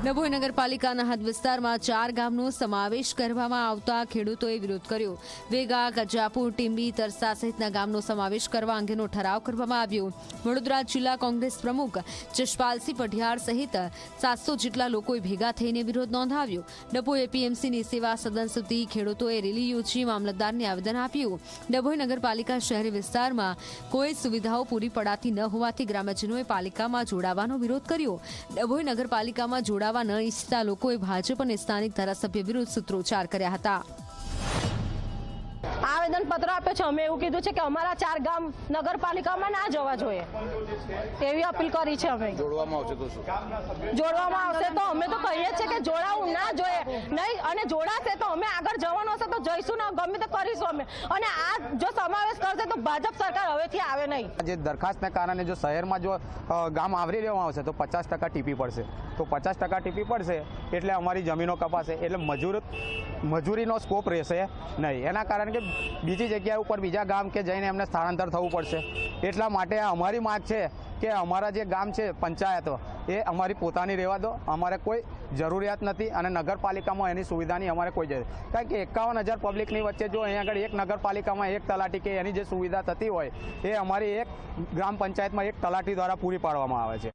ડભોઈ નગરપાલિકાના હદ વિસ્તારમાં 4 ગામનો સમાવેશ કરવામાં આવતા ખેડૂતોએ વિરોધ કર્યો। વેગા, ગજાપુર, ટીંબી, તરસા સહિતના ગામનો સમાવેશ કરવા અંગેનો ઠરાવ કરવામાં આવ્યો। વડોદરા જિલ્લા કોંગ્રેસ પ્રમુખ જશપાલસિંહ પઢિયાર સહિત 700 જેટલા લોકોએ ભેગા થઈને વિરોધ નોંધાવ્યો। ડભોઈ એપીએમસીની સેવા સદન સુધી ખેડૂતોએ રેલી યોજી મામલતદારને આવેદન આપ્યું। ડભોઈ નગરપાલિકા શહેરી વિસ્તારમાં કોઈ સુવિધાઓ પૂરી પડાતી ન હોવાથી ગ્રામજનોએ પાલિકામાં જોડાવાનો વિરોધ કર્યો। ડભોઈ નગરપાલિકામાં જોડાવા ન ઈચ્છતા લોકોએ ભાજપ અને સ્થાનિક ધારાસભ્ય વિરુદ્ધ સૂત્રોચ્ચાર કર્યા હતા। આવેદનપત્ર આપ્યો છે। અમે એવું કીધું છે કે અમારા 4 ગામ નગરપાલિકામાં ના જવા જોઈએ એવી અપીલ કરી છે। અમે જોડવામાં આવશે તો અમે તો કહીએ છીએ કે જોડાવું ના જોઈએ નહીં, અને જોડાશે તો અમે આગળ જવાનું હશે તો જઈશું ને ગમે તે કરીશું અમે। અને આ જો સમાવેશ કરશે તો ભાજપ સરકાર હવેથી આવે નહીં। જે દરખાસ્તને કારણે જો શહેરમાં જો ગામ આવરી લેવામાં આવશે તો 50% ટીપી પડશે, તો 50% ટીપી પડશે એટલે અમારી જમીનો કપાશે, એટલે મજૂરીનો સ્કોપ રહેશે નહીં। એના કારણે કે બીજી જગ્યા ઉપર બીજા ગામ કે જઈને એમને સ્થળાંતર થવું પડશે। એટલા માટે અમારી માંગ છે કે અમારા જે ગામ છે પંચાયતો એ અમારી પોતાની રહેવા દો, અમારે કોઈ જરૂરિયાત નથી અને નગરપાલિકામાં એની સુવિધાની અમારે કોઈ જરૂર, કારણ કે 51,000 પબ્લિકની વચ્ચે જો અહીંયા આગળ એક નગરપાલિકામાં એક તલાટી કે એની જે સુવિધા થતી હોય એ અમારી એક ગ્રામ પંચાયતમાં એક તલાટી દ્વારા પૂરી પાડવામાં આવે છે।